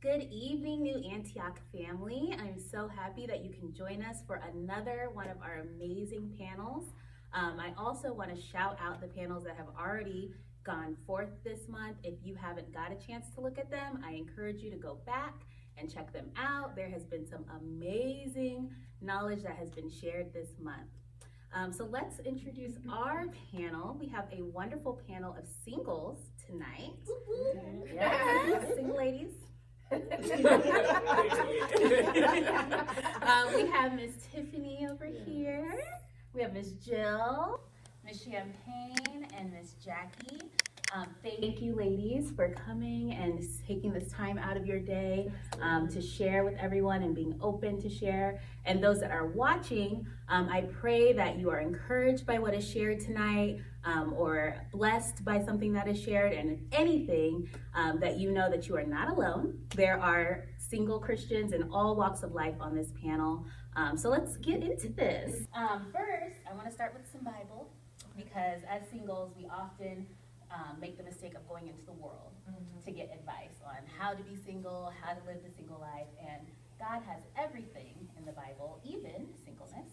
Good evening, New Antioch family. I'm so happy that you can join us for another one of our amazing panels. I also want to shout out the panels that have already gone forth this month. If you haven't got a chance to look at them, I encourage you to go back and check them out. There has been some amazing knowledge that has been shared this month. So let's introduce our panel. We have a wonderful panel of singles tonight. Yes, single ladies. We have Miss Tiffany over here. We have Miss Jill, Miss Champagne, and Miss Jackie. Thank you, ladies, for coming and taking this time out of your day to share with everyone and being open to share. And those that are watching, I pray that you are encouraged by what is shared tonight or blessed by something that is shared. And if anything, that you know that you are not alone. There are single Christians in all walks of life on this panel. So let's get into this. First, I want to start with some Bible because as singles, we often make the mistake of going into the world to get advice on how to be single, how to live the single life, and God has everything in the Bible, even singleness.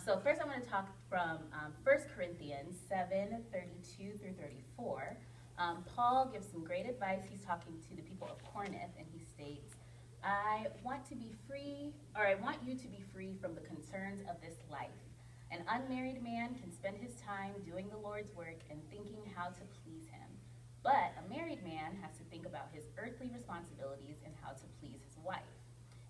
So first I want to talk from 1 Corinthians 7:32 through 34. Paul gives some great advice. He's talking to the people of Corinth, and he states, I want you to be free from the concerns of this life. An unmarried man can spend his time doing the Lord's work and thinking how to please him. But a married man has to think about his earthly responsibilities and how to please his wife.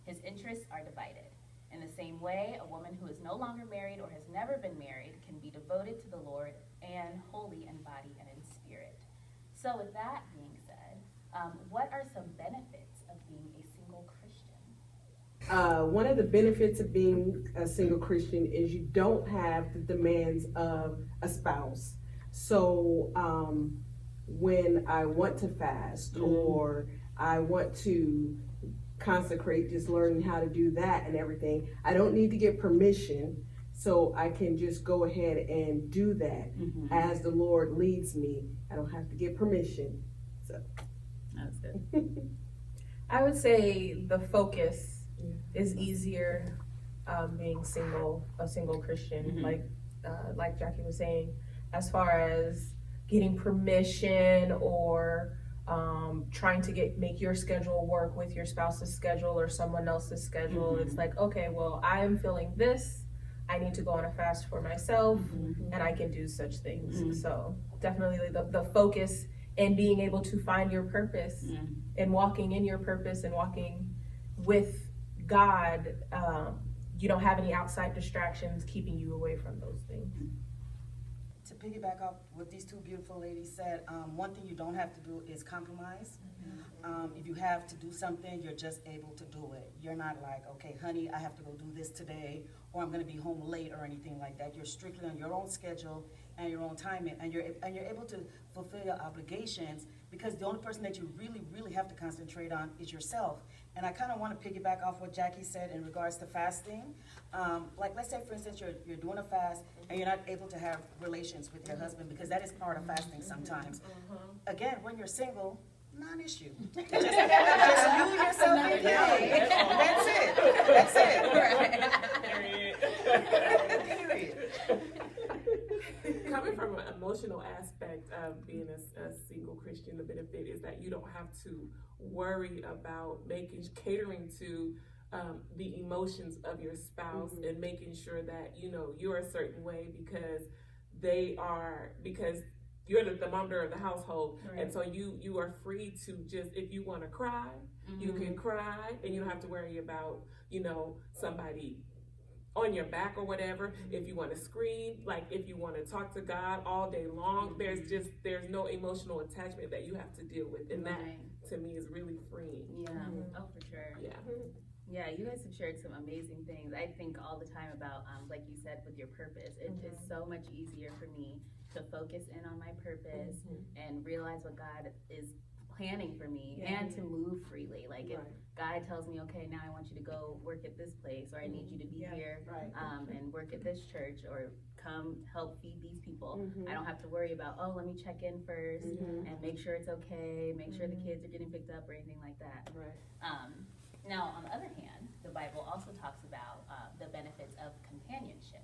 His interests are divided. In the same way, a woman who is no longer married or has never been married can be devoted to the Lord and holy in body and in spirit. So with that being said, what are some benefits of being a single Christian? One of the benefits of being a single Christian is you don't have the demands of a spouse. So when I want to fast or I want to consecrate, just learning how to do that and everything, I don't need to get permission. So I can just go ahead and do that as the Lord leads me. I don't have to get permission. So That's good. I would say the focus is easier being a single Christian, like Jackie was saying, as far as getting permission or trying to make your schedule work with your spouse's schedule or someone else's schedule. It's like, okay, well, I am feeling this. I need to go on a fast for myself, and I can do such things. So definitely the focus and being able to find your purpose and walking in your purpose and walking with God, you don't have any outside distractions keeping you away from those things. To piggyback off what these two beautiful ladies said, one thing you don't have to do is compromise. If you have to do something, you're just able to do it. You're not like, okay, honey, I have to go do this today, or I'm going to be home late or anything like that. You're strictly on your own schedule and your own timing, and you're able to fulfill your obligations, because the only person that you really, really have to concentrate on is yourself. And I kind of want to piggyback off what Jackie said in regards to fasting. Like, let's say, for instance, you're doing a fast and you're not able to have relations with your husband, because that is part of fasting sometimes. Again, when you're single, non-issue. Just you, yourself, and God. That's it. Period. Coming from an emotional aspect of being a single Christian, the benefit is that you don't have to worry about catering to the emotions of your spouse and making sure that you're a certain way because you're the thermometer of the household, and so you are free to just, if you want to cry, you can cry, and you don't have to worry about somebody on your back or whatever. If you want to scream, like if you want to talk to God all day long, there's no emotional attachment that you have to deal with, and that to me is really freeing. Oh, for sure. Yeah, you guys have shared some amazing things. I think all the time about, like you said, with your purpose. It is so much easier for me to focus in on my purpose and realize what God planning for me Yeah. and to move freely. Like if Right. God tells me, okay, now I want you to go work at this place, or I need you to be Yeah. here Right. and work at this church, or come help feed these people. Mhm. I don't have to worry about, oh, let me check in first Mhm. and make sure it's okay, make sure the kids are getting picked up or anything like that. Right. Now, on the other hand, the Bible also talks about the benefits of companionship.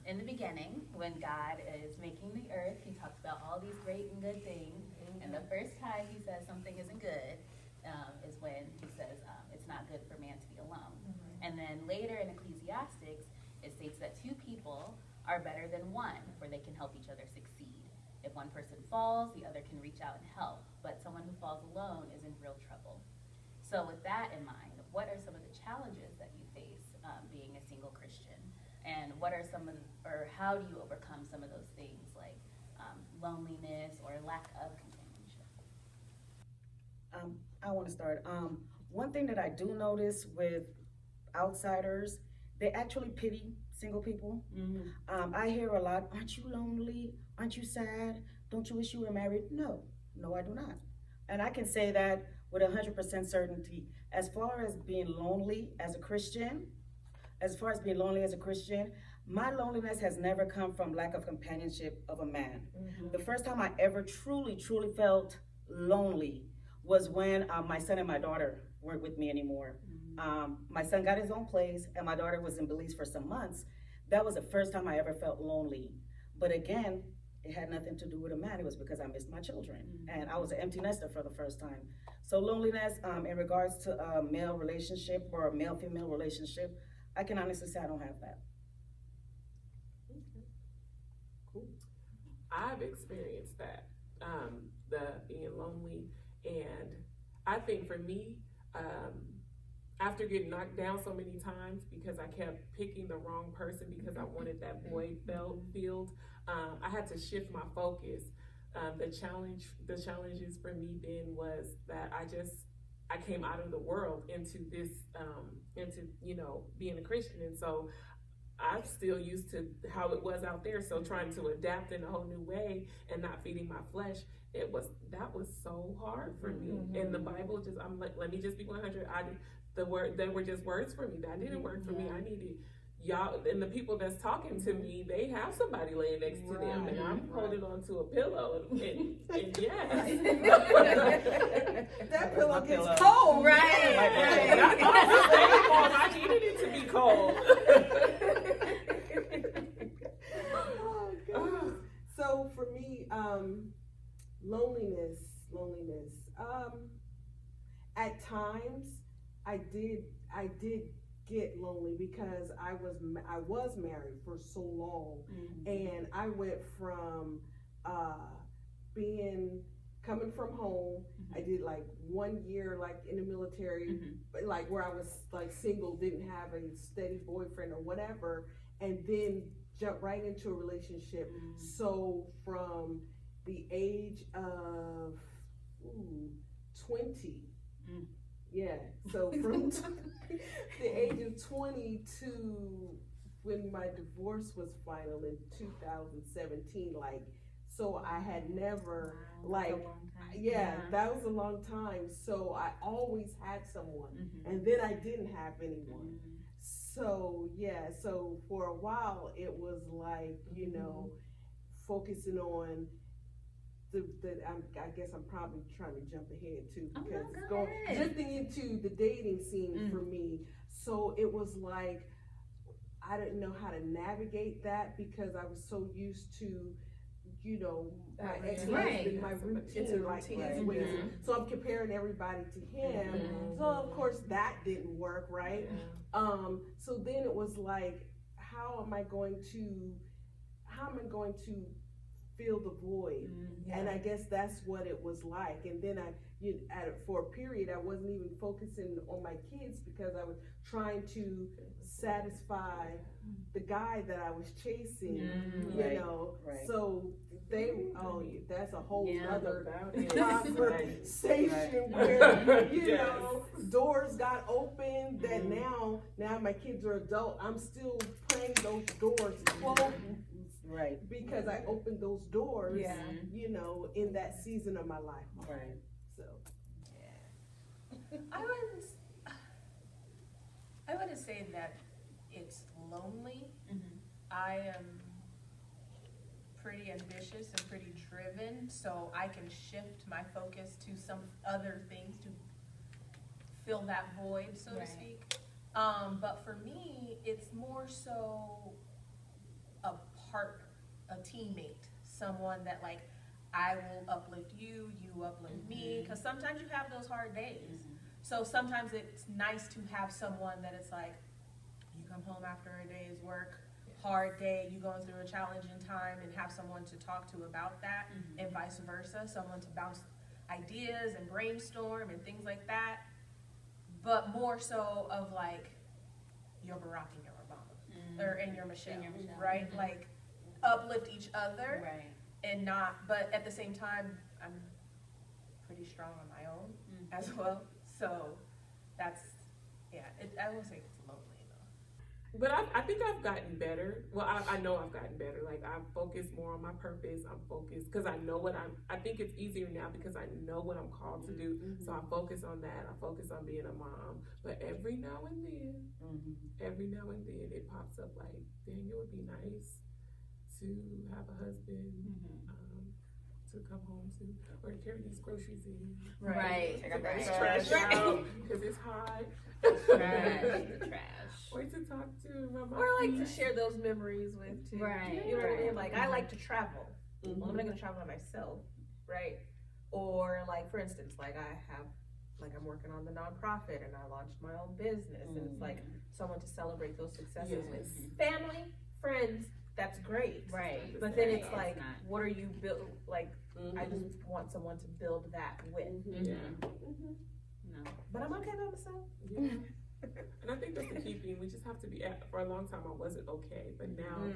In the beginning, when God is making the earth, he talks about all these great and good things. And the first time he says something isn't good is when he says it's not good for man to be alone. And then later in Ecclesiastics, it states that two people are better than one, for they can help each other succeed. If one person falls, the other can reach out and help. But someone who falls alone is in real trouble. So with that in mind, what are some of the challenges that you face being a single Christian? And what are some of, or how do you overcome some of those things like loneliness or lack of companionship? I want to start. One thing that I do notice with outsiders, they actually pity single people. I hear a lot, aren't you lonely? Aren't you sad? Don't you wish you were married? No, I do not. And I can say that with 100% certainty. As far as being lonely as a Christian, my loneliness has never come from lack of companionship of a man. The first time I ever truly felt lonely was when my son and my daughter weren't with me anymore. My son got his own place and my daughter was in Belize for some months. That was the first time I ever felt lonely. But again, it had nothing to do with a man. It was because I missed my children. And I was an empty nester for the first time. So loneliness in regards to a male relationship or a male-female relationship, I can honestly say I don't have that. I've experienced that, the being lonely, and I think for me, after getting knocked down so many times because I kept picking the wrong person because I wanted that void filled, I had to shift my focus. The challenges for me then was that I came out of the world into this, being a Christian, and so I'm still used to how it was out there. So trying to adapt in a whole new way and not feeding my flesh, that was so hard for me. And the Bible let me just be 100. They were just words for me. That didn't work for me. I needed y'all, and the people that's talking to me, they have somebody laying next to them, and I'm holding on to a pillow, and yes. That pillow gets cold. Right. I needed it to be cold. Oh, goodness. So for me, loneliness. At times, I did get lonely because I was married for so long, and I went from coming from home. I did like 1 year like in the military, but like where I was like single, didn't have a steady boyfriend or whatever, and then jumped right into a relationship. So from the age of 20, so from the age of 20 to when my divorce was final in 2017, so I had never, that was a long time. So I always had someone, and then I didn't have anyone. So so for a while it was like, focusing on I guess I'm probably trying to jump ahead too, because drifting into the dating scene for me. So it was like, I didn't know how to navigate that because I was so used to, my ex-husband, my routine, like his ways. So I'm comparing everybody to him. So of course that didn't work, right? So then it was like, how am I going to fill the void? And I guess that's what it was like. And then for a period, I wasn't even focusing on my kids because I was trying to satisfy the guy that I was chasing, So that's a whole other conversation where, doors got opened that now my kids are adult. I'm still playing those doors closed. Right. Because I opened those doors, in that season of my life. Right. So I wouldn't say that it's lonely. Mm-hmm. I am pretty ambitious and pretty driven, so I can shift my focus to some other things to fill that void, so to Right. speak. But for me, it's more so a partner, a teammate, someone that like, I will uplift you, you uplift me, because sometimes you have those hard days. So sometimes it's nice to have someone that it's like, you come home after a day's work, hard day, you going through a challenging time, and have someone to talk to about that, and vice versa, someone to bounce ideas and brainstorm and things like that. But more so of like, your Barack and your Obama, or and your Michelle, And your Michelle. right? Like, uplift each other, Right. and not, but at the same time, I'm pretty strong on my own as well. So that's, yeah, I won't say it's lonely though. But I think I've gotten better. Well, I know I've gotten better. Like, I focus more on my purpose. I'm focused because I know I think it's easier now because I know what I'm called to do. So I focus on that. I focus on being a mom. But every now and then it pops up like, dang, it would be nice to have a husband, to come home to, or to carry these groceries in. Right. To get this Right. trash out because it's hot. Trash. Or to talk to my mom. Or like to share those memories with too. Right. You know what I mean? Like, I like to travel. Well, I'm not gonna travel by myself, right? Or like, for instance, like I'm working on the nonprofit and I launched my own business, and it's like someone to celebrate those successes with. Family, friends, that's great. Right. But then it's Right. like, It's not. what are you build? Like, I just want someone to build that with. Yeah. No. But I'm okay by myself. Yeah. And I think that's the key thing. We just have to be, for a long time I wasn't okay, but now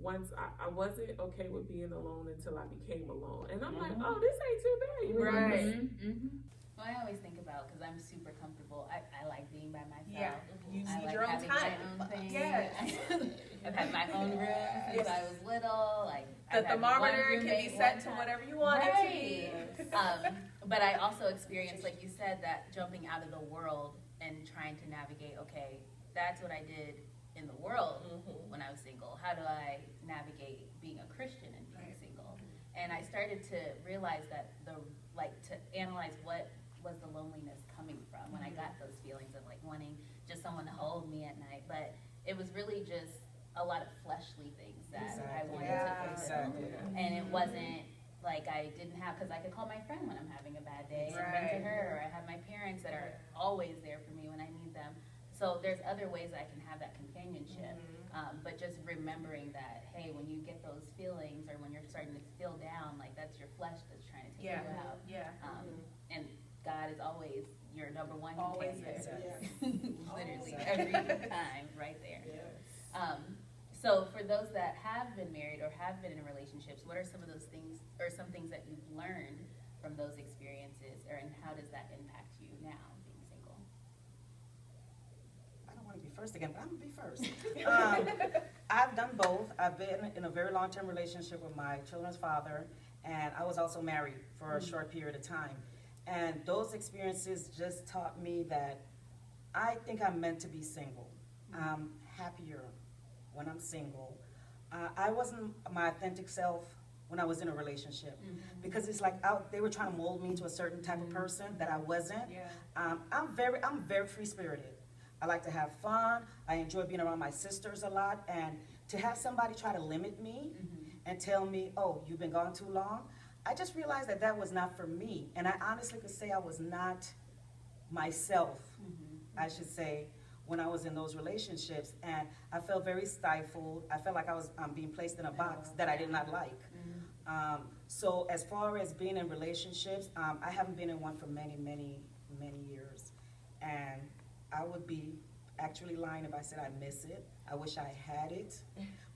once I wasn't okay with being alone until I became alone. And I'm like, oh, this ain't too bad. You know? Right. Well, I always think about, because I'm super comfortable, I like being by myself. Yeah. You I need like your own having time. my own thing. Yes. I've had my own room since I was little. Like, The I've had thermometer one can be roommate set one to time. whatever you want it to be. Right. But I also experienced, like you said, that jumping out of the world and trying to navigate, okay, that's what I did in the world when I was single. How do I navigate being a Christian and being single? And I started to realize that to analyze what was the loneliness coming from when I got those feelings of like wanting just someone to hold me at night. But it was really just a lot of fleshly things that I wanted to fulfill. And it wasn't like I didn't have, because I could call my friend when I'm having a bad day and vent to her, or I have my parents that are always there for me when I need them. So there's other ways I can have that companionship, but just remembering that, hey, when you get those feelings or when you're starting to feel down, like that's your flesh that's trying to take you out. And God is always your number one Always companion. is. Literally every time, right there. So for those that have been married or have been in relationships, what are some of those things or some things that you've learned from those experiences, and how does that impact you now, being single? I don't want to be first again, but I'm gonna be first. I've done both. I've been in a very long-term relationship with my children's father, and I was also married for a short period of time. And those experiences just taught me that I think I'm meant to be single. I'm happier when I'm single. I wasn't my authentic self when I was in a relationship, because it's like they were trying to mold me into a certain type of person that I wasn't. I'm very free-spirited. I like to have fun. I enjoy being around my sisters a lot, and to have somebody try to limit me and tell me, oh, you've been gone too long, I just realized that that was not for me. And I honestly could say I was not myself, I should say, when I was in those relationships. And I felt very stifled. I felt like I was being placed in a box that I did not like. So as far as being in relationships, I haven't been in one for many, many, many years. And I would be actually lying if I said I miss it. I wish I had it,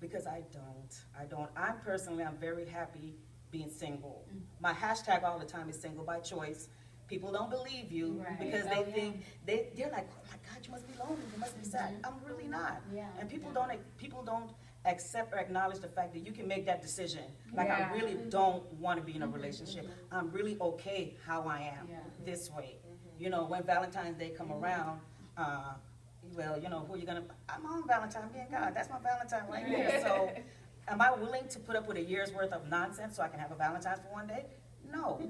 because I don't. I'm very happy being single. My hashtag all the time is single by choice. People don't believe you because they think, they're like, oh my God, you must be lonely, you must be sad. I'm really not. And people don't accept or acknowledge the fact that you can make that decision. Like, I really don't want to be in a relationship. I'm really okay how I am this way. You know, when Valentine's Day come around, well, you know, who are you gonna, I'm on Valentine, me and God, that's my Valentine right there. So, am I willing to put up with a year's worth of nonsense so I can have a Valentine for one day? No.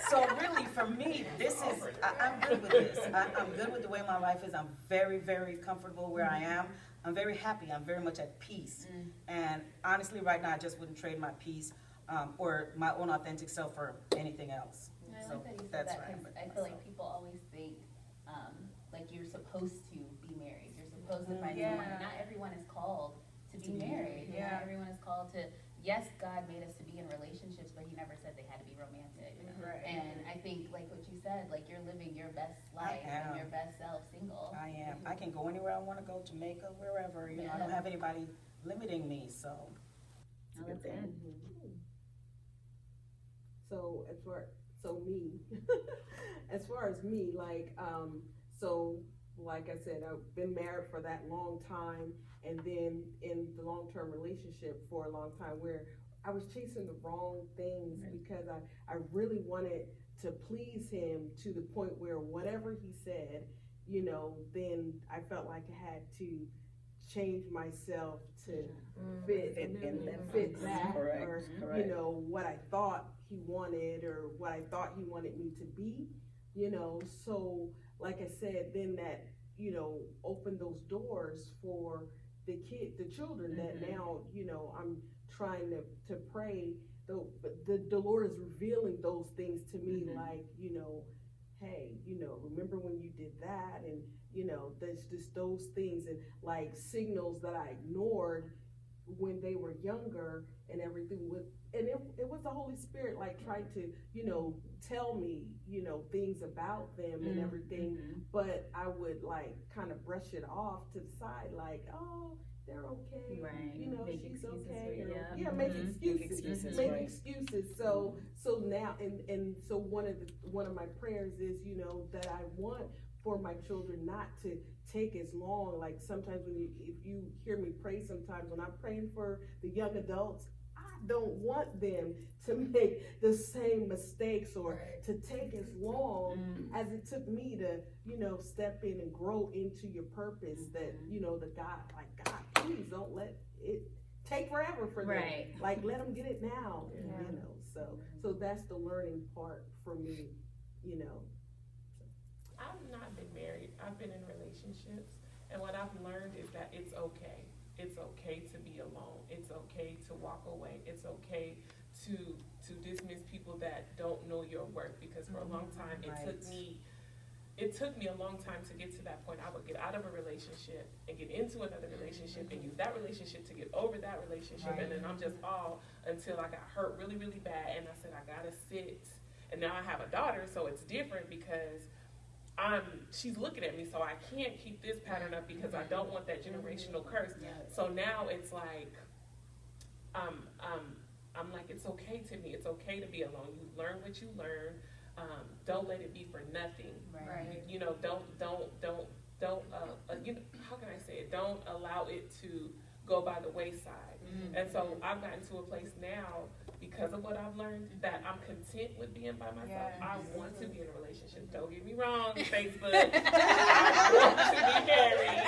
So really, for me, this is, I'm good with this. I'm good with the way my life is. I'm very, very comfortable where I am. I'm very happy. I'm very much at peace. And honestly, right now, I just wouldn't trade my peace or my own authentic self for anything else. I So like that you said that's that, right. 'cause I feel like people always think, like you're supposed to be married. You're supposed to find someone. Not everyone is called to be married. Not everyone is called to, yes, God made us to be in relationships, but he never said they had to be romantic. Right. And I think, like what you said, like you're living your best life and your best self single. I am. I can go anywhere I want to go, Jamaica, wherever. You know, I don't have anybody limiting me, so it's a good thing. So as far as me, like, like I said, I've been married for that long time, and then in the long-term relationship for a long time where I was chasing the wrong things because I really wanted to please him to the point where whatever he said, you know, then I felt like I had to change myself to fit that, or you know, what I thought he wanted or what I thought he wanted me to be, you know. So like I said, then that, you know, opened those doors for the children that now, you know, I'm trying to pray. The Lord is revealing those things to me, like, you know, hey, you know, remember when you did that, and you know, there's just those things, and like signals that I ignored when they were younger and everything. And it was the Holy Spirit, like, trying to, you know, tell me, you know, things about them and everything, but I would like kind of brush it off to the side, like, oh, they're okay, you know, make she's excuses okay, for or, make excuses. So now, and so one of my prayers is, you know, that I want for my children not to take as long. Like sometimes if you hear me pray, sometimes when I'm praying for the young adults, I don't want them to make the same mistakes or to take as long as it took me to, you know, step in and grow into your purpose. That, you know, God, please don't let it take forever for them. Like, let them get it now, you know. So that's the learning part for me, you know. I've not been married. I've been in relationships, and what I've learned is that it's okay. It's okay to be alone. It's okay to walk away. It's okay to dismiss people that don't know your worth, because for a long time it took me a long time to get to that point. I would get out of a relationship and get into another relationship and use that relationship to get over that relationship, and then I'm just all until I got hurt really, really bad, and I said I gotta sit. And now I have a daughter, so it's different because she's looking at me, so I can't keep this pattern up because I don't want that generational curse. So now it's like, I'm like, it's okay to me. It's okay to be alone. You learn what you learn. Don't let it be for nothing. You know, don't, you know, how can I say it? Don't allow it to go by the wayside. And so I've gotten to a place now, because of what I've learned, that I'm content with being by myself. I want to be in a relationship. Don't get me wrong, Facebook. I want to be married.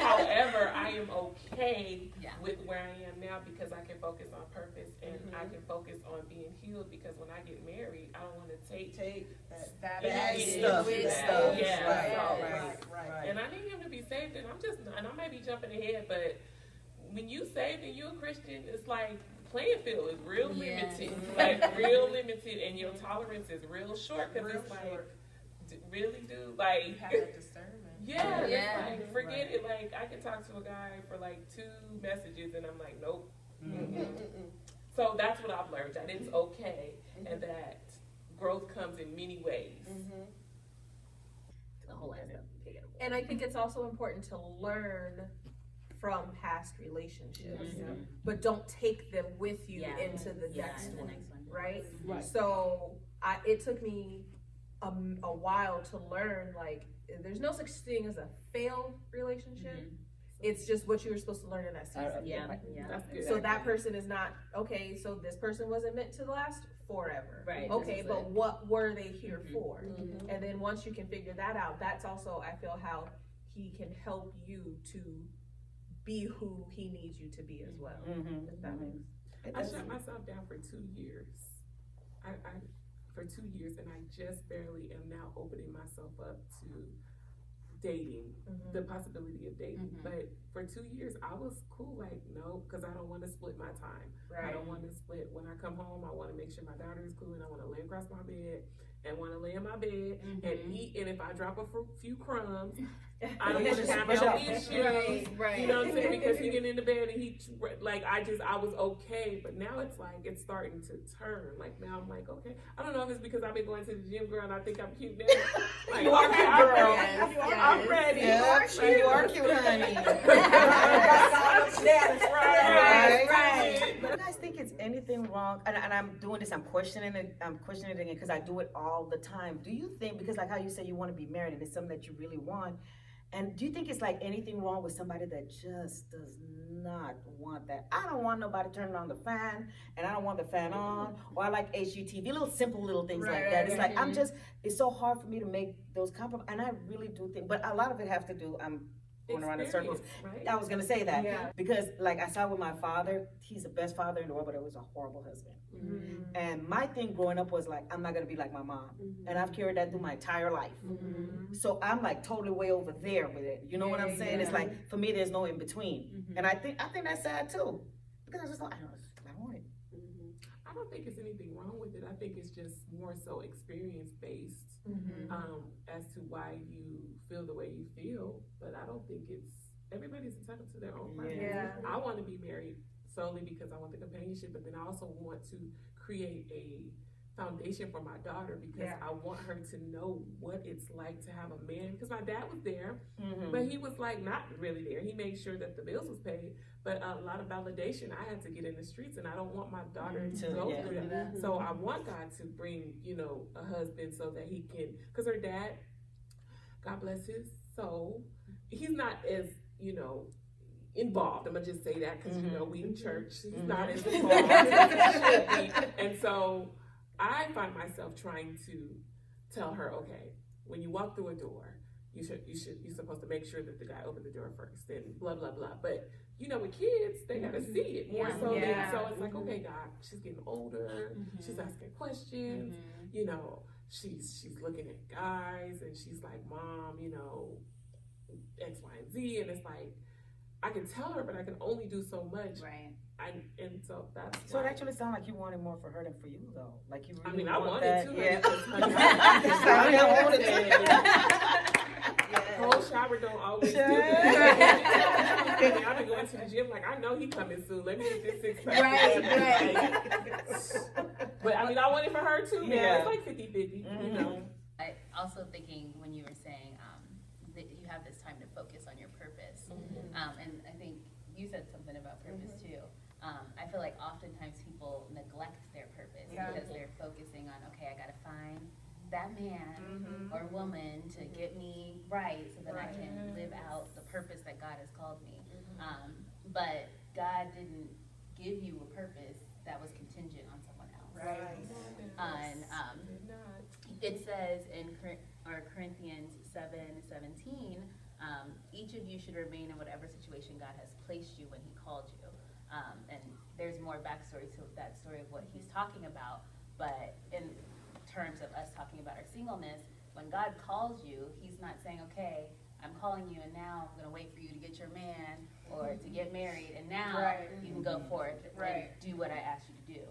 However, I am okay with where I am now, because I can focus on purpose, and I can focus on being healed, because when I get married, I don't want to take that stuff. Right. And I need him to be saved, and I may be jumping ahead, but when you saved and you're a Christian, it's like playing field is real limited, like real limited, and your tolerance is real short, because it's like, really, dude, like, you have that discernment. It's like, forget it. Like, I can talk to a guy for like 2 messages, and I'm like, nope. So that's what I've learned, that it's okay, and that growth comes in many ways. The whole ass up. And I think it's also important to learn from past relationships, but don't take them with you into the next one, right? So it took me a while to learn, like, there's no such thing as a failed relationship. It's just what you were supposed to learn in that season. Yeah. That's good. So that person is not, okay, so this person wasn't meant to last forever. Right. Okay, This is but it. what were they here Mhm. for? And then once you can figure that out, that's also, I feel, how he can help you to be who he needs you to be as well. If that makes I shut myself down for 2 years. I for 2 years, and I just barely am now opening myself up to dating, the possibility of dating. Mhm. But for 2 years, I was cool, like, no, because I don't want to split my time. I don't want to split. When I come home, I want to make sure my daughter is cool, and I want to lay across my bed and want to lay in my bed and eat. And if I drop a few crumbs, I don't want to have no issues. Right. You know what I'm saying? Because he get in the bed and he, like, I was okay. But now it's like, it's starting to turn. Like, now I'm like, okay. I don't know if it's because I've been going to the gym, girl, and I think I'm cute now. Like, You are okay, cute, I'm girl. ready. Yes, I'm ready. Yeah, you are cute, honey. Right. Do you guys think it's anything wrong? And I'm doing this, I'm questioning it again because I do it all the time. Do you think, because like how you say you want to be married and it's something that you really want, and do you think it's like anything wrong with somebody that just does not want that? I don't want nobody turning on the fan, and I don't want the fan on, or I like HGTV, little simple little things like that. It's like, it's so hard for me to make those compromises, and I really do think, but a lot of it has to do, I'm going around in circles. Right? I was gonna say that Yeah. because, like I saw with my father, he's the best father in the world, but it was a horrible husband. And my thing growing up was like, I'm not gonna be like my mom, and I've carried that through my entire life. So I'm like totally way over there with it. You know what I'm saying? It's like for me, there's no in between, and I think that's sad too, because I just don't, I don't want it. I don't think it's anything wrong with it. I think it's just more so experience based as to why you feel the way you feel. But I don't think everybody's entitled to their own preference. Yeah. I want to be married solely because I want the companionship, but then I also want to create a foundation for my daughter because I want her to know what it's like to have a man. Because my dad was there, but he was like not really there. He made sure that the bills was paid, but a lot of validation I had to get in the streets, and I don't want my daughter to go through that. So I want God to bring, a husband so that he can, because her dad, God bless his soul, he's not as, involved. I'm gonna just say that because we in church. He's not as involved as he should be, and so I find myself trying to tell her, okay, when you walk through a door, you're supposed to make sure that the guy opened the door first, and blah blah blah. But with kids, they gotta see it more so. So it's like, okay, God, she's getting older. She's asking questions. She's looking at guys, and she's like, Mom, X, Y, and Z, and it's like, I can tell her, but I can only do so much. Right. And so that's So why. it actually sounds like you wanted more for her than for you, though. Like you really I mean, I wanted that. to. Yeah. I wanted to. Cold shower don't always do that. I've been going to the gym like, I know he coming soon. Let me get this 6 pack. Right. But I mean, I want it for her too, man. Yeah. It's like 50-50, I also thinking when you were saying that you have this time to focus on your purpose, and I think you said something about purpose too. I feel like oftentimes people neglect their purpose because they're focusing on, okay, I gotta find that man or woman to get me right so that I can live out the purpose that God has called me. But God didn't give you a purpose that was contingent on someone else. And it says in Corinthians 7:17, each of you should remain in whatever situation God has placed you when he called you. And there's more backstory to that story of what he's talking about, but in terms of us talking about our singleness, when God calls you, he's not saying, okay, I'm calling you and now I'm gonna wait for you to get your man or to get married and now you can go forth and do what I asked you to do.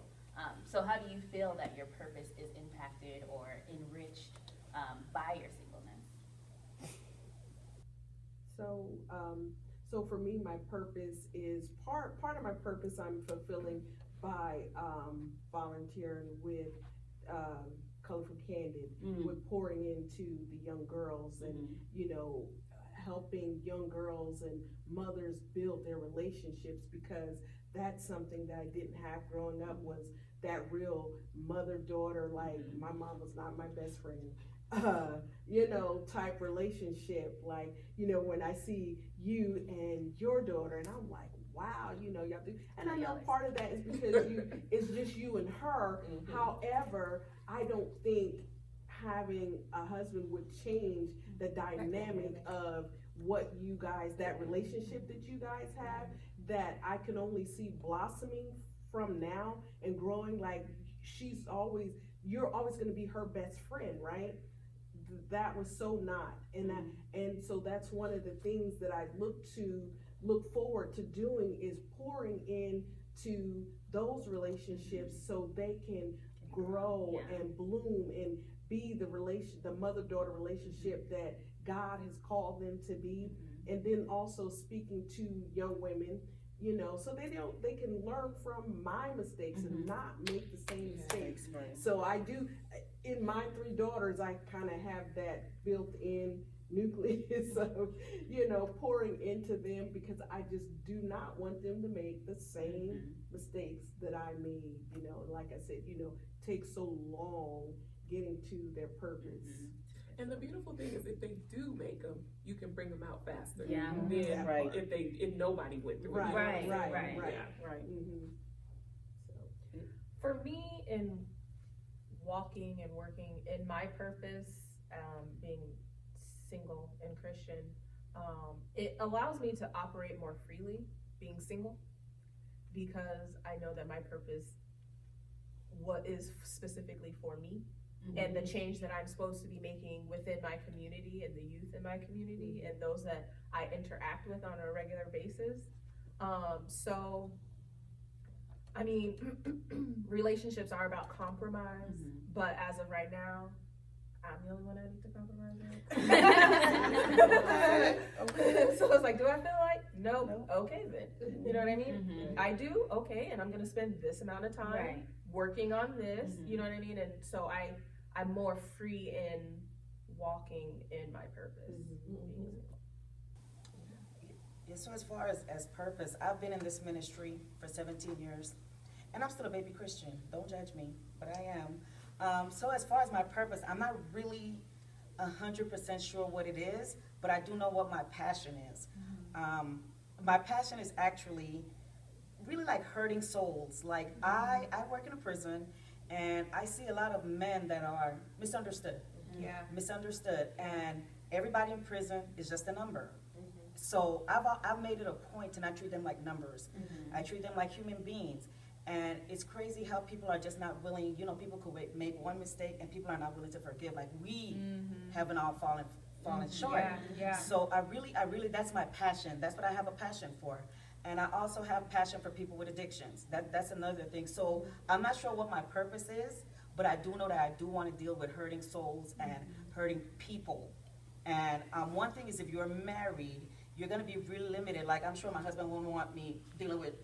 So how do you feel that your purpose is impacted or enriched by your singleness? So for me, my purpose is part of my purpose I'm fulfilling by volunteering with Colorful Candid, with pouring into the young girls and helping young girls and mothers build their relationships, because that's something that I didn't have growing up, was that real mother-daughter, like my mom was not my best friend. type relationship. Like, when I see you and your daughter, and I'm like, wow, y'all do. And I know part of that is because it's just you and her. However, I don't think having a husband would change the dynamic of what you guys, that relationship that you guys have, that I can only see blossoming from now and growing. Like, you're always going to be her best friend, right? That was so not, and so that's one of the things that I look forward to doing, is pouring into those relationships so they can grow and bloom and be the mother-daughter relationship that God has called them to be. And then also speaking to young women, so they can learn from my mistakes and not make the same mistakes. So I do, in my 3 daughters, I kind of have that built-in nucleus of, pouring into them, because I just do not want them to make the same mistakes that I made, like I said, take so long getting to their purpose. And the beautiful thing is, if they do make them, you can bring them out faster. Yeah. Than if nobody went through it. Right. For me, in walking and working in my purpose, being single and Christian, it allows me to operate more freely being single, because I know that my purpose, what is specifically for me, and the change that I'm supposed to be making within my community and the youth in my community and those that I interact with on a regular basis. So, I mean, relationships are about compromise, but as of right now, I'm the only one I need to compromise with. So it's like, do I feel like? No. Okay then. You know what I mean? I do? Okay, and I'm gonna spend this amount of time working on this, you know what I mean? And so I'm more free in walking in my purpose. Yeah, so as far as purpose, I've been in this ministry for 17 years, and I'm still a baby Christian. Don't judge me, but I am. So as far as my purpose, I'm not really 100% sure what it is, but I do know what my passion is. My passion is actually really like hurting souls. Like, I work in a prison, and I see a lot of men that are misunderstood. Misunderstood, and everybody in prison is just a number. So I've made it a point to not treat them like numbers. I treat them like human beings. And it's crazy how people are just not willing, people could make one mistake and people are not willing to forgive. Like, we haven't all fallen short. So I really, that's my passion. That's what I have a passion for. And I also have passion for people with addictions. That's another thing. So I'm not sure what my purpose is, but I do know that I do want to deal with hurting souls and hurting people. And one thing is, if you're married, you're going to be really limited. Like, I'm sure my husband won't want me dealing with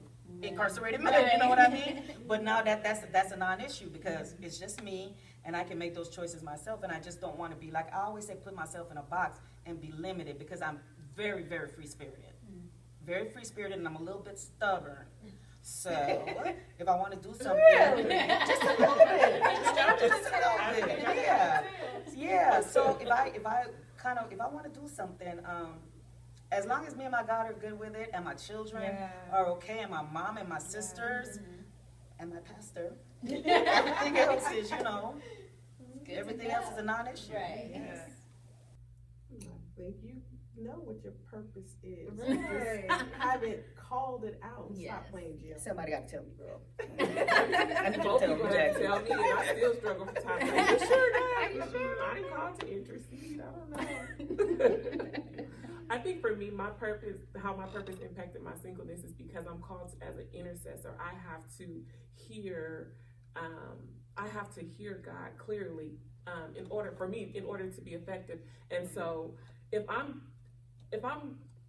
incarcerated men, you know what I mean? But now that's a non-issue, because it's just me, and I can make those choices myself, and I just don't want to be, like I always say, put myself in a box and be limited, because I'm very, very free-spirited. Very free-spirited, and I'm a little bit stubborn. So if I want to do something, just a little bit, yeah. So if I want to do something, as long as me and my God are good with it, and my children are okay, and my mom and my sisters, and my pastor, everything else is, everything else is a non-issue. Right. Yes. I think you know what your purpose is. Right. You just haven't called it out. Yes. Stop playing, Jill. Somebody got to tell me, girl. I need Both to people tell have to me, and I still struggle for time. Like, you sure that? You sure? I didn't call to intercede. I don't know. I think for me, how my purpose impacted my singleness is because I'm called as an intercessor. I have to hear God clearly in order to be effective. And so if I'm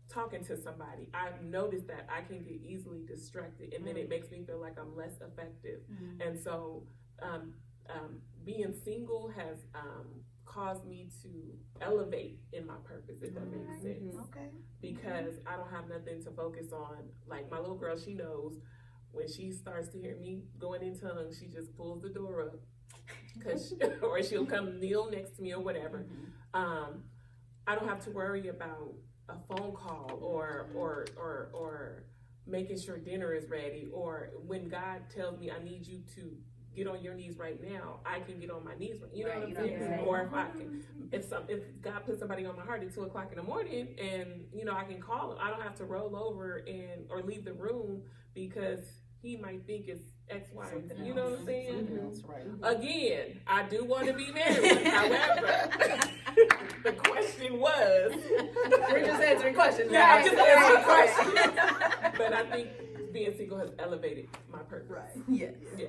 talking to somebody, I've noticed that I can get easily distracted, and then it makes me feel like I'm less effective. And so being single has caused me to elevate in my purpose, if that makes sense. Okay. Because I don't have nothing to focus on. Like, my little girl, she knows when she starts to hear me going in tongues, she just pulls the door up or she'll come kneel next to me or whatever. I don't have to worry about a phone call or making sure dinner is ready, or when God tells me I need you to get on your knees right now, I can get on my knees. You know what I'm saying? Or if I can, if God puts somebody on my heart at 2:00 in the morning, and I can call him. I don't have to roll over or leave the room because he might think it's X, Y, and Z. You know what I'm saying? Right. Again, I do want to be married. However, the question was. We're just answering questions. Yeah, I'm just answering questions. But I think being single has elevated my purpose. Right. Yes. Yeah.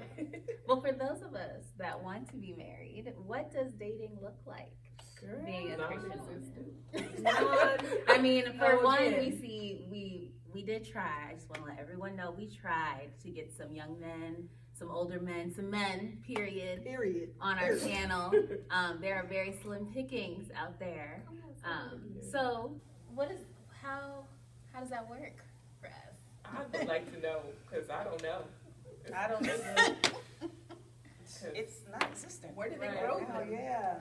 Well, for those of us that want to be married, what does dating look like? Being a Christian woman. I mean, for one, we did try. I just want to let everyone know we tried to get some young men, some older men, some men, period. On our channel. There are very slim pickings out there. So how does that work for us? I would like to know, because I don't know. I don't know. It's not existent. Where do they Right. grow Oh, them? yeah.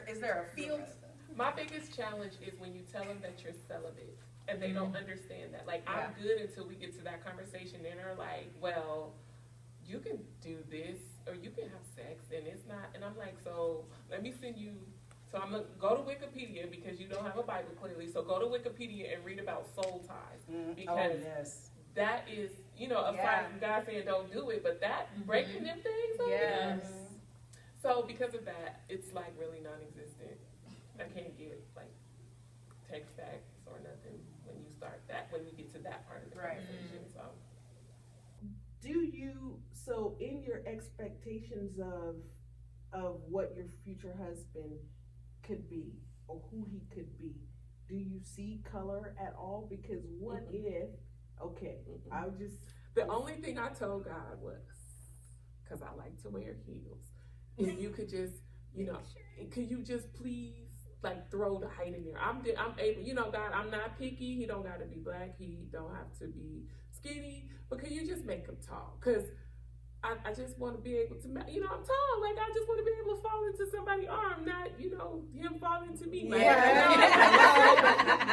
Is there a field? My biggest challenge is when you tell them that you're celibate and they don't understand that. Like, I'm good until we get to that conversation, and they're like, well, you can do this or you can have sex and it's not. And I'm like, so let me send you. So I'm going to go to Wikipedia because you don't have a Bible clearly. So go to Wikipedia and read about soul ties. Because that is, aside from God saying don't do it, but that breaking them things up. Yes. So because of that, it's like really non-existent. I can't get like text backs or nothing when you get to that part of the conversation. So in your expectations of what your future husband could be or who he could be, do you see color at all? Because what if, The only thing I told God was, because I like to wear heels, if you could just, could you just please like throw the height in there? I'm able, God, I'm not picky. He don't got to be black. He don't have to be skinny, but can you just make him tall? Because I just want to be able to, I'm tall. Like, I just want to be able to fall into somebody's arm, not, him fall into me. Like,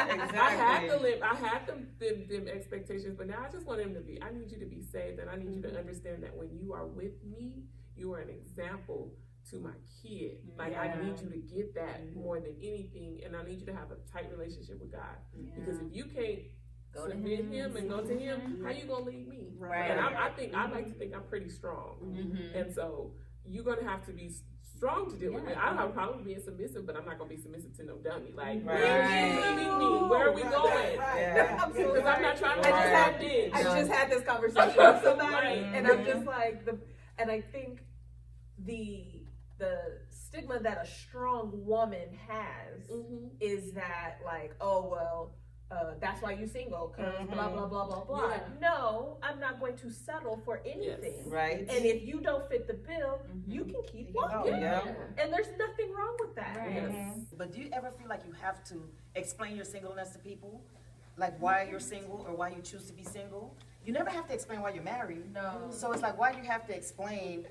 Exactly. I had them expectations, but now I just want him to be, I need you to be saved, and I need you to understand that when you are with me, you are an example to my kid. Like, I need you to get that more than anything, and I need you to have a tight relationship with God. Because if you can't submit him and go to him, how you gonna leave me? Right. And I like to think I'm pretty strong, and so you're gonna have to be strong to deal with me. I don't have a problem being submissive, but I'm not gonna be submissive to no dummy. Like, where are you leaving me? Where are we going? Because I'm not trying to have this. I just had this conversation with somebody, and I'm just like, and I think the stigma that a strong woman has is that, like, oh well, that's why you're single, because blah blah blah blah blah. Yeah. No, I'm not going to settle for anything. Yes. Right. And if you don't fit the bill, you can keep walking. Yeah. And there's nothing wrong with that. Yes. But do you ever feel like you have to explain your singleness to people? Like why you're single or why you choose to be single? You never have to explain why you're married. No. So it's like, why do you have to explain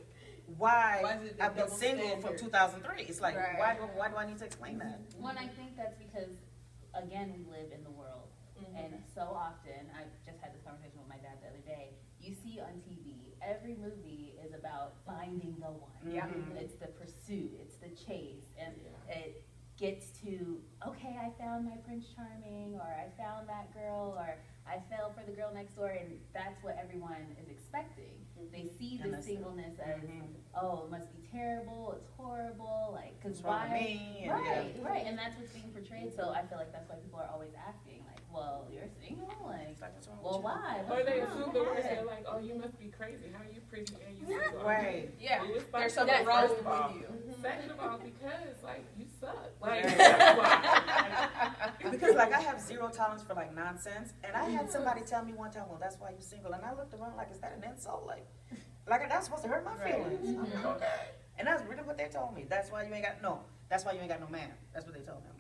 why is it the I've been double single standard? from 2003? It's like, Right. why do I need to explain that? One, I think that's because, again, we live in the world. And so often, I just had this conversation with my dad the other day, you see on TV, every movie is about finding the one. Yeah. It's the pursuit, it's the chase, and it gets to, okay, I found my Prince Charming, or I found that girl, or I fell for the girl next door, and that's what everyone is expecting. They see the singleness as, oh, it must be terrible, it's horrible, like, because why? Right, and that's what's being portrayed, so I feel like that's why people are always asking, like, well, you're single, like, well, why? Or they What's assume wrong? the words, they're like, oh, you must be crazy. How are you pretty and you single? Right. Yeah. Well, it's There's like, something wrong first of all. with you. Second of all, because, like, you suck. Like, that's why. Because like I have zero tolerance for like nonsense, and I had somebody tell me one time, well, that's why you're single, and I looked around like, is that an insult? Like that's supposed to hurt my feelings. I'm like, okay. And that's really what they told me. That's why you ain't got no man. That's what they told me.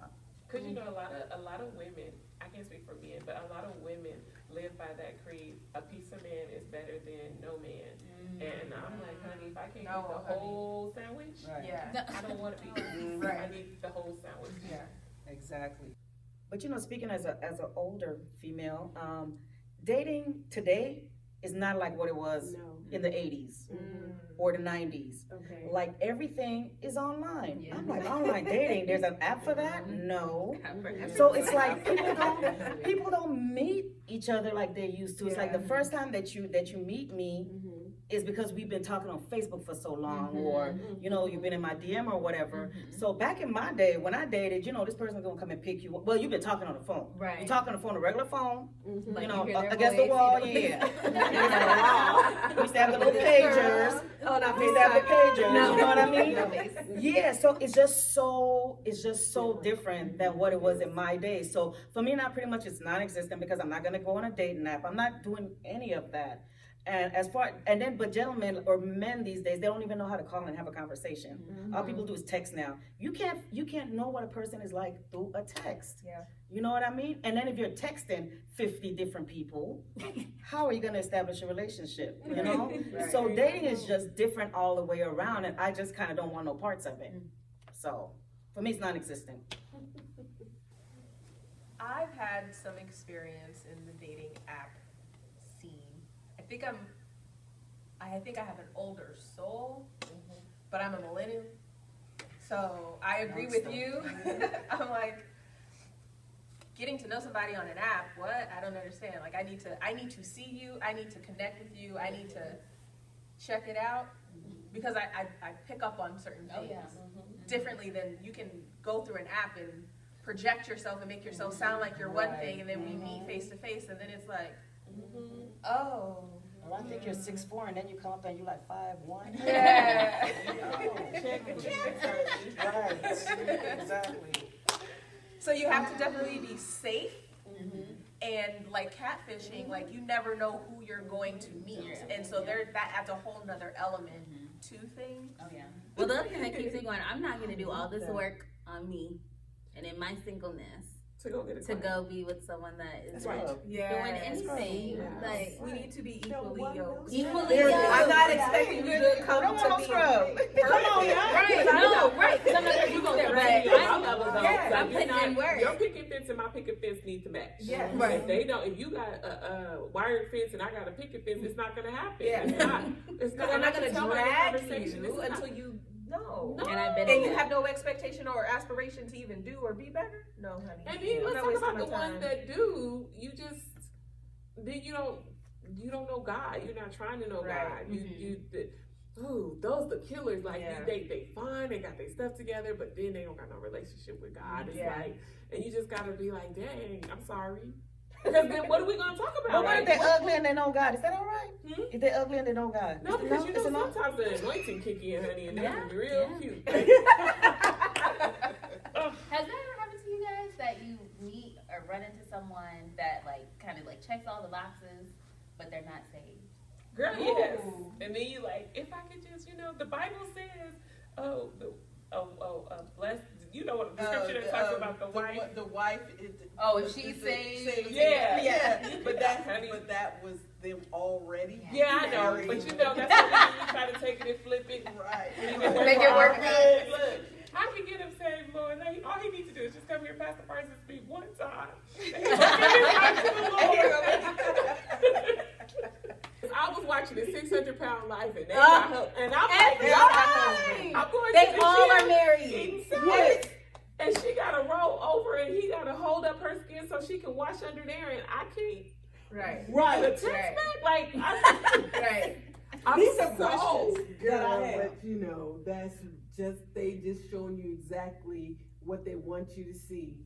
Because a lot of women, I can't speak for men, but a lot of women live by that creed. A piece of man is better than no man. And I'm like, honey, if I can't No, eat the honey. whole sandwich, Right. Yeah. I don't want to be. Right. I need the whole sandwich. Yeah. Exactly. But you know, speaking as an older female, dating today is not like what it was No. in the 80s Mhm. or the 90s. Okay. Like everything is online. Yeah. I'm like, online dating, there's an app for that? No. Mm-hmm. So it's like people don't meet each other like they used to. It's like the first time that you meet me Mhm. is because we've been talking on Facebook for so long, Mhm. or you know, you've been in my DM or whatever. Mhm. So back in my day, when I dated, you know, this person's gonna come and pick you up. Well, you've been talking on the phone. Right. You talk on the phone, a regular phone, Mhm. Like you know, you hear their against the voice, wall, you know. yeah. We used to have the little pagers. Oh, no, We used to have the pagers. No. You know what I mean? No. Yeah, so it's just so different than what it was in my day. So for me now, pretty much it's non-existent because I'm not gonna go on a dating app. I'm not doing any of that. And but gentlemen or men these days, they don't even know how to call and have a conversation. All people do is text now. You can't know what a person is like through a text. Yeah. You know what I mean? And then if you're texting 50 different people, how are you gonna establish a relationship? You know? Right. So dating is just different all the way around, and I just kind of don't want no parts of it. So for me, it's non-existent. I've had some experience in the dating app scene. I think I have an older soul, but I'm a millennial. So I agree with you. I'm like, getting to know somebody on an app, what? I don't understand. Like I need to see you, I need to connect with you, I need to check it out. Because I pick up on certain things differently than you can go through an app and project yourself and make yourself sound like you're one thing, and then we meet face to face, and then it's like, oh. Well, I think you're 6'4", and then you come up and you're like 5'1". Yeah. Right. Exactly. So you have to definitely be safe. And like catfishing, like you never know who you're going to meet, and so that adds a whole nother element to things. Oh yeah. Well, the other thing that keeps me going, I'm not gonna do all this work on me and in my singleness To go get a to client. go be with someone that is That's right. doing anything. Like We need to be equally yoked. equally There it is. yoked. I'm not expecting you to come Come on, to me. scrub. Come on, y'all. Right, no, right. Because I'm not gonna do that, right? Yeah, I'm putting in work. Your picket fence and my picket fence need to match. Yes. If they don't, if you got a wired fence and I got a picket fence, it's not gonna happen. Yeah. It's not. It's Because I'm not I going can to tell by the drag conversation, you it's not. until you know. No. And I've been And in you that. have no expectation or aspiration to even do or be better? No, honey. And then I'm let's not talk wasting about the my ones time. that do. Then you don't know God. You're not trying to know Right. God. Those the killers. Like Yeah. they fine, they got their stuff together, but then they don't got no relationship with God. It's Yeah. like, and you just gotta be like, dang, I'm sorry. Because then what are we gonna talk about? But what Like, if they're ugly and they know God? Is that all right? Hmm? If they're ugly and they know God? No, because you it's a know no? sometimes the anointing kick in, honey, and they Yeah, can be real yeah. cute. Has that ever happened to you guys that you meet or run into someone that like kind of like checks all the boxes, but they're not saved? Girl, yes. And then you like, if I could just, the Bible says, blessed. You know what the scripture that talks about the wife. The wife is. Oh, if she's saved. Yeah. But Honey. that was them already. Yeah, I know. But that's what we try to take it and flip it. Right. Make it work good. Look, I can get him saved, Lord. All he needs to do is just come here, pass the first and speak one time. And he'll give his life to the Lord. I was watching the 600-pound life, and they got her, and I'm like, Right. I'm going They to the all gym are married. eating salads, and she got to roll over, and he got to hold up her skin so she can wash under there, and I can't. Right. The text Right. back, like, Right. I'm These are so. questions that I have. but that's they just showing you exactly what they want you to see.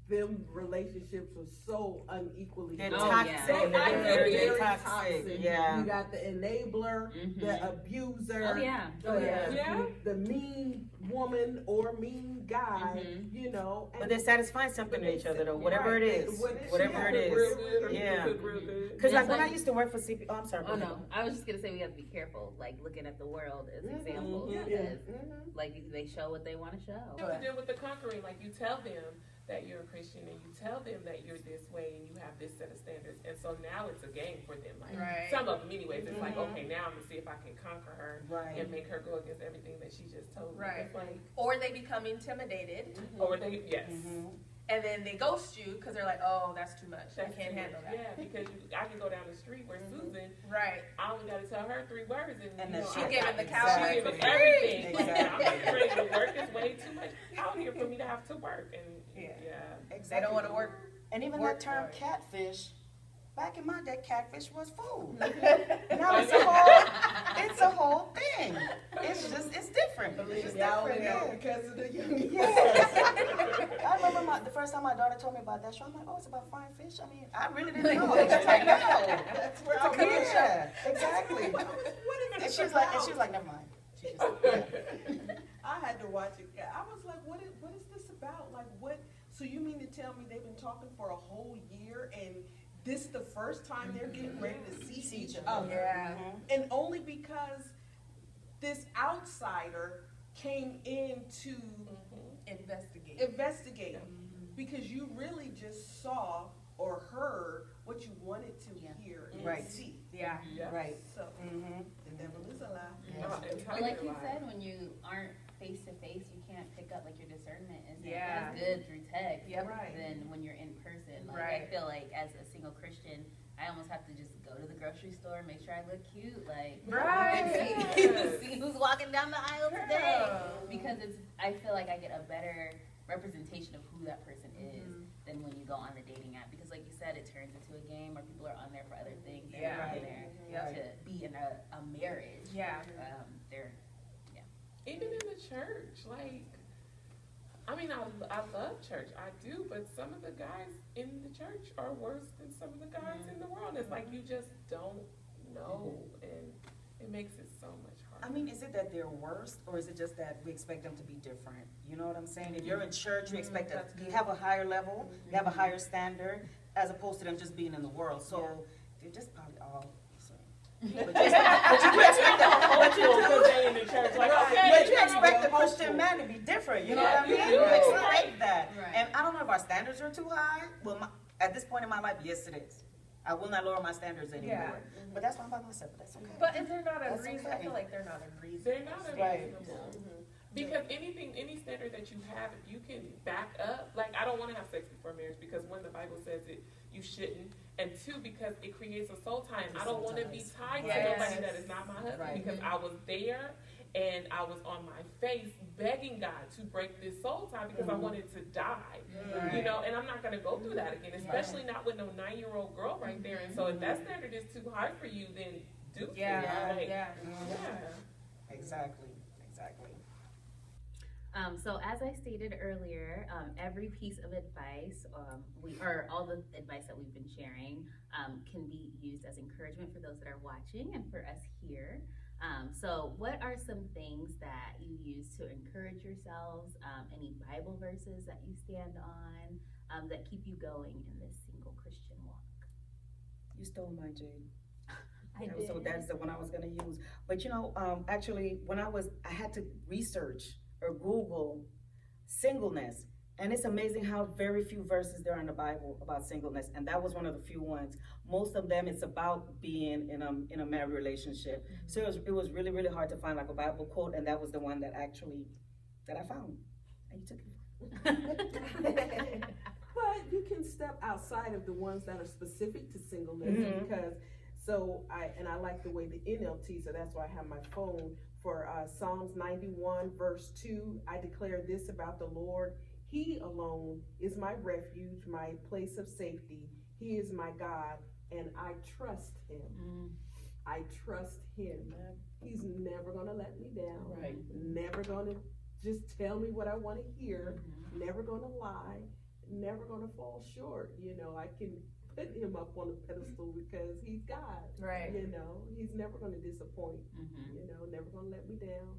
Them relationships are so unequally. They're Oh, toxic. yeah. They're very toxic. toxic. Yeah. You got the enabler, Mhm. the abuser. Oh yeah. Oh, yeah. Yeah. The mean woman or mean guy, Mhm. But they're satisfying something to each other though, whatever it is. Whatever it Real is. good, or Yeah. cook real good. Because like It's when I like- used to work for CP, I'm sorry. Oh no, I was just gonna say we have to be careful, like looking at the world as examples, Yeah. because Mhm. like they show what they want to show. You have to deal with the conquering. Like you tell them that you're a Christian and you tell them that you're this way and you have this set of standards. And so now it's a game for them. Like Right. some of them anyways, it's like, okay, now I'm gonna see if I can conquer her Right. and make her go against everything that she just told me. Right. It's like, Or they become intimidated, or they, yes. and then they ghost you because they're like, oh, that's too much. I That's can't too handle much. that. Yeah, because I can go down the street where Susan, Right. I only got to tell her 3 words, and And you then know, she I giving got- the She cowboy giving for everything. free. I'm like, ready to work is way too much out here for me to have to work, and They don't want to work. And even Work that term for it. catfish, back in my day, catfish was food. Now it's a whole thing. It's different. It's just Y'all different. in there Yeah. because of the young. Yes. I remember the first time my daughter told me about that show. I'm like, oh, it's about frying fish. I mean, I really didn't know. She's like, no. That's where Oh, I'm going. yeah, exactly. What is And this she was like, about? never mind. She just, yeah. I had to watch it. I was like, what is this about? Like, what? So you mean to tell me they've been talking for a whole year and this is the first time they're getting ready to see each other? Yeah. And only because this outsider came in to investigate. Because you really just saw or heard what you wanted to hear and Right. see. Yeah. Right. So the devil is a lie. But like you said, when you aren't face to face, you can't pick up like your discernment isn't Yeah. as good through text Yep. Right. than when you're in person. Like Right. I feel like as a single Christian, I almost have to just go to the grocery store, make sure I look cute, like Right. see who's walking down the aisle today. Yeah. Because I feel like I get a better representation of who that person is than when you go on the dating app. Because like you said, it turns into a game where people are on there for other things. They're Yeah. not on there Yep. to be in a marriage. Yeah. They're Even in the church, like, I mean, I love church, I do, but some of the guys in the church are worse than some of the guys in the world. It's like you just don't know, and it makes it so much harder. I mean, is it that they're worse, or is it just that we expect them to be different? You know what I'm saying? If you're in church, you expect that you have a higher level, you have a higher standard, as opposed to them just being in the world. So they're just probably all the same. But you expect them, But they in the church, like, okay, but you expect the Christian man to be different. You know what I mean? you You do. expect that. Right. And I don't know if our standards are too high. Well, at this point in my life, yes, it is. I will not lower my standards anymore. Yeah. But that's why I'm by myself. But that's okay. But is there not That's unreasonable? okay. I feel like they're not unreasonable. they're not Right. unreasonable. Because any standard that you have, if you can back up, like, I don't want to have sex before marriage because one, the Bible says it, you shouldn't, and two, because it creates a soul tie. I don't want to be tied to Yes. nobody that is not my husband Right. because I was there and I was on my face begging God to break this soul tie because I wanted to die, you know, and I'm not going to go through that again, especially not with no 9-year-old girl right there. And so if that standard is too high for you, then do it. Yeah. Like, Yeah. Exactly. So as I stated earlier, every piece of advice, all the advice that we've been sharing, can be used as encouragement for those that are watching and for us here. So what are some things that you use to encourage yourselves? Any Bible verses that you stand on that keep you going in this single Christian walk? You stole my Jade. I So that's the one I was gonna use. But you know, actually, I had to research or Google singleness. And it's amazing how very few verses there are in the Bible about singleness. And that was one of the few ones. Most of them, it's about being in a married relationship. So it was really, really hard to find like a Bible quote. And that was the one that I found. And you took it. But you can step outside of the ones that are specific to singleness because I like the way the NLT, so that's why I have my phone for Psalms 91 verse 2. I declare this about the Lord. He alone is my refuge, my place of safety. He is my God, and I trust him. I trust him. He's never gonna let me down. Right. Never gonna just tell me what I want to hear. Never gonna lie. Never gonna fall short. You know, I can put him up on a pedestal because he's God. Right. You know, he's never gonna disappoint. You know, never gonna let me down.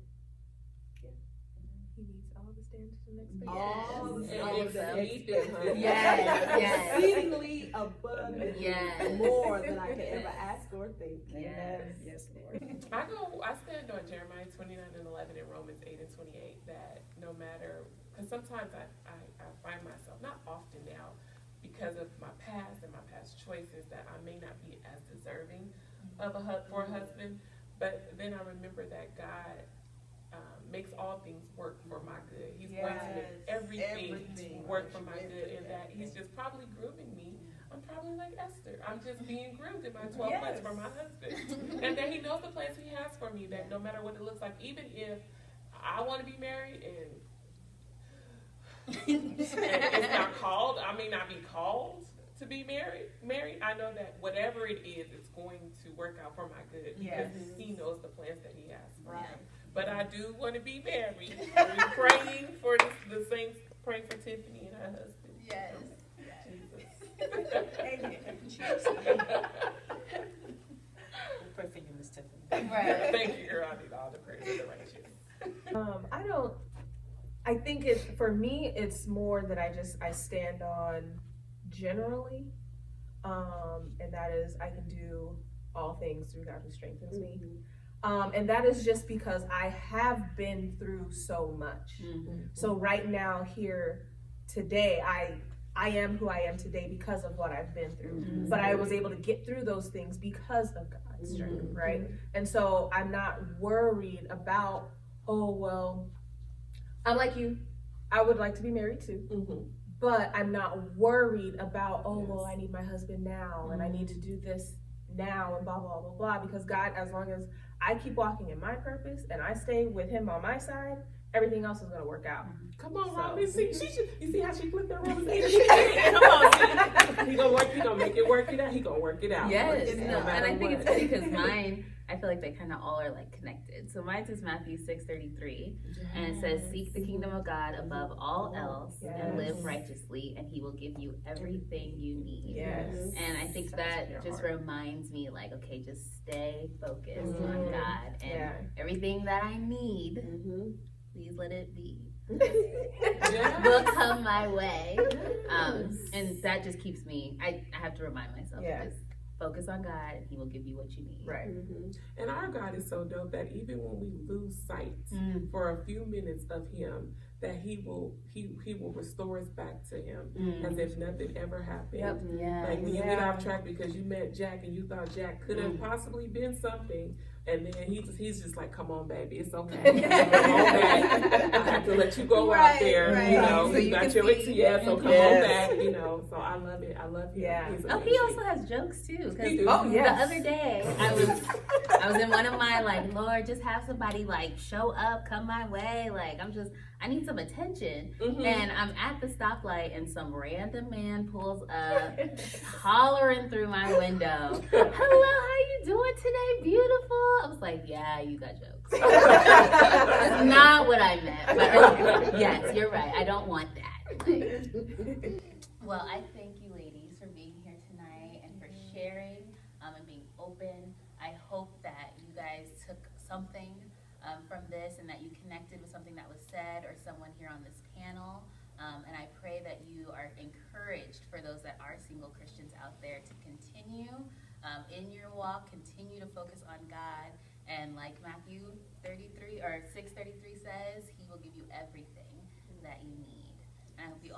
He meets all the standards and expectations. All the And standards. Yes. Exceedingly abundant. Yes. More than I could ever ask or think. Yes. Yes, Lord. I stand on Jeremiah 29:11 and Romans 8:28 that no matter, because sometimes I find myself, not often now, because of my past and my past choices, that I may not be as deserving of for a husband. But then I remember that God makes all things work for my good. He's going to make everything work for my good, and that He's just probably grooming me. I'm probably like Esther. I'm just being groomed in my 12 months for my husband. And that He knows the plans He has for me, that no matter what it looks like, even if I want to be married and it's not called, I may not be called to be married, I know that whatever it is, it's going to work out for my good, because He knows the plans that He has for me. But I do want to be married. I'm praying for the saints, praying for Tiffany and her husband. Yes. We'll pray for you, Miss Tiffany. Right. Thank you, girl. I need all the praise and the righteous. I think for me, it's more that I stand on generally, and that is I can do all things through God who strengthens me. And that is just because I have been through so much. So right now, here today, I am who I am today because of what I've been through. But I was able to get through those things because of God's strength, right? And so I'm not worried about, oh, well, I'm like you. I would like to be married too. But I'm not worried about, oh, well, I need my husband now, and I need to do this now, and blah, blah, blah, blah. Because God, as long as I keep walking in my purpose and I stay with Him on my side, everything else is going to work out. Come on, Robin. You see how she flipped that Robin? Come on, He gonna make it work it out. He gonna work it out. Yes, No and I think it's funny because mine, I feel like they kind of all are like connected. So mine is Matthew 6:33, and it says, "Seek the kingdom of God above all else, and live righteously, and He will give you everything you need." And I think that just reminds me, like, okay, just stay focused on God, and everything that I need, please let it be. Will come my way, and that just keeps me. I have to remind myself to just focus on God, and He will give you what you need. Right. And our God is so dope that even when we lose sight for a few minutes of Him, that He will restore us back to Him as if nothing ever happened. Like when you get off track because you met Jack and you thought Jack could have possibly been something, and then he's just like, "Come on, baby, it's okay. Come on back. I have to let you go out there. You know, So you got your NCF, so come on back. You know." So I love it. I love him. He's Oh, he also has jokes too. He do. The other day, I was in one of my like, Lord, just have somebody like show up, come my way. Like I need some attention. And I'm at the stoplight, and some random man pulls up, hollering through my window. "Hello, how you doing today, beautiful?" I was like, "Yeah, you got jokes." That's not what I meant. But okay. Yes, you're right. I don't want that. Well, I thank you, ladies, for being here tonight and for sharing and being open. I hope that you guys took something from this, and that you connected with something that was said or someone here on this panel. And I pray that you are encouraged, for those that are single Christians out there, to continue in your walk, continue to focus on God. And like Matthew 6:33 says, He will give you everything that you need. And I hope you